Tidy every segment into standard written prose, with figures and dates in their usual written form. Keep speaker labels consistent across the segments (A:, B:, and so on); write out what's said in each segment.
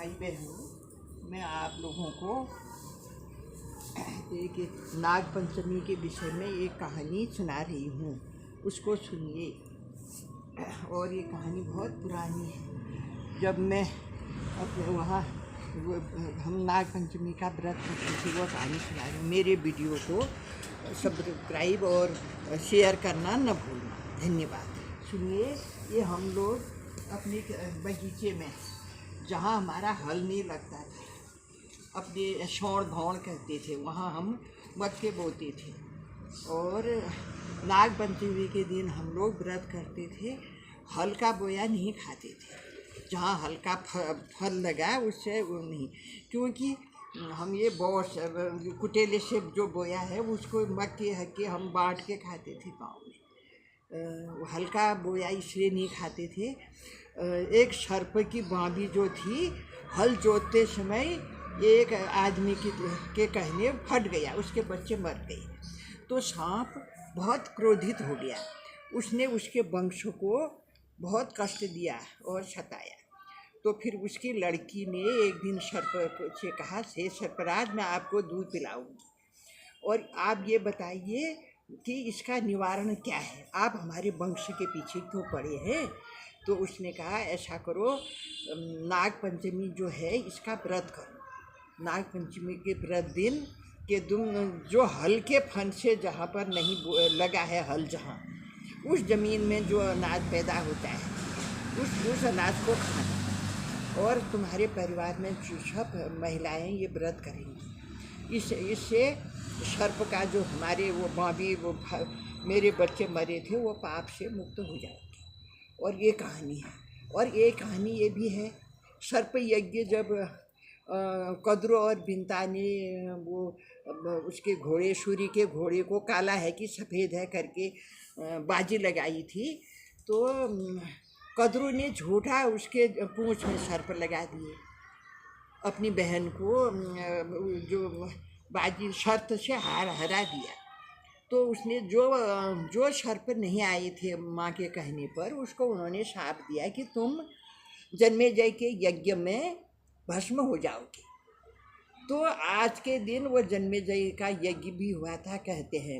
A: भाई बहनों, मैं आप लोगों को एक नाग पंचमी के विषय में एक कहानी सुना रही हूँ। उसको सुनिए। और ये कहानी बहुत पुरानी है। जब मैं अपने वहाँ हम नाग पंचमी का व्रत करते थे, वो कहानी सुना रही हूँ। मेरे वीडियो को सब्सक्राइब और शेयर करना न भूलना। धन्यवाद। सुनिए, ये हम लोग अपने बगीचे में, जहाँ हमारा हल नहीं लगता था, अपने शौड़ धौड़ कहते थे, वहाँ हम मक्के बोते थे। और नाग पंचमी के दिन हम लोग व्रत करते थे। हल का बोया नहीं खाते थे। जहाँ हल्का फल लगा उससे वो नहीं, क्योंकि हम ये बॉस कुटेले से जो बोया है उसको मक्के हक्के हम बांट के खाते थे गाँव में। हल्का बोया इसलिए नहीं खाते थे। एक सर्प की बाँबी जो थी, हल जोतते समय एक आदमी के कहने फट गया, उसके बच्चे मर गए। तो सांप बहुत क्रोधित हो गया। उसने उसके वंश को बहुत कष्ट दिया और सताया। तो फिर उसकी लड़की ने एक दिन सर्प से कहा, से सर्पराज, मैं आपको दूध पिलाऊंगी और आप ये बताइए कि इसका निवारण क्या है, आप हमारे वंश के पीछे क्यों पड़े हैं। तो उसने कहा, ऐसा करो, नाग पंचमी जो है इसका व्रत करो। नाग पंचमी के व्रत दिन के दिन जो हल के फन से जहाँ पर नहीं लगा है हल, जहाँ उस ज़मीन में जो अनाज पैदा होता है उस अनाज को खाना। और तुम्हारे परिवार में सब महिलाएं ये व्रत करेंगी। इससे सर्प का जो हमारे वो बाँबी वो मेरे बच्चे मरे थे, वो पाप से मुक्त हो जाएंगे। और ये कहानी है। और ये कहानी ये भी है, सर्प यज्ञ जब कद्रो और बिंता ने वो उसके घोड़े, सूर्य के घोड़े को काला है कि सफ़ेद है करके बाजी लगाई थी, तो कद्रो ने झूठा उसके पूँछ में सर्प लगा दिए। अपनी बहन को जो बाजी शर्त से हरा दिया। तो उसने जो सर्प नहीं आए थे माँ के कहने पर, उसको उन्होंने शाप दिया कि तुम जन्मेजय के यज्ञ में भस्म हो जाओगे। तो आज के दिन वो जन्मेजय का यज्ञ भी हुआ था, कहते हैं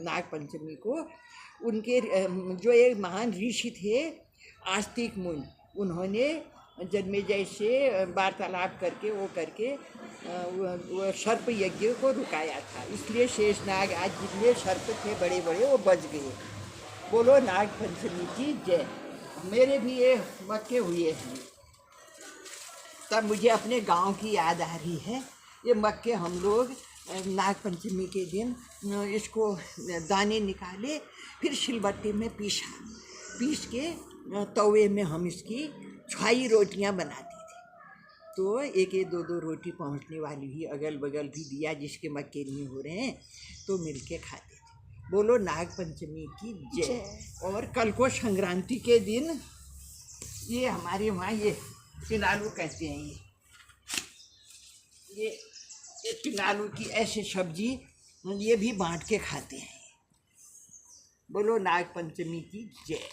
A: नाग पंचमी को। उनके जो एक महान ऋषि थे आस्तिक मुनि, उन्होंने जन्मेजय से वार्तालाप करके वो सर्प यज्ञ को रुकाया था। इसलिए शेषनाग आज जितने सर्प थे बड़े बड़े वो बच गए। बोलो नाग पंचमी की जय। मेरे भी ये मक्के हुए हैं, तब मुझे अपने गांव की याद आ रही है। ये मक्के हम लोग नाग पंचमी के दिन इसको दाने निकाले, फिर सिलबट्टे में पीस के तवे में हम इसकी छाई रोटियां बनाते थे। तो एक दो रोटी पहुंचने वाली ही अगल बगल भी दिया, जिसके मक्के नहीं हो रहे हैं तो मिलके खाते थे। बोलो नाग पंचमी की जय। और कल को संक्रांति के दिन ये हमारे वहाँ ये पिनालू कहते हैं, ये पिनालू की ऐसी सब्जी ये भी बांट के खाते हैं। बोलो नाग पंचमी की जय।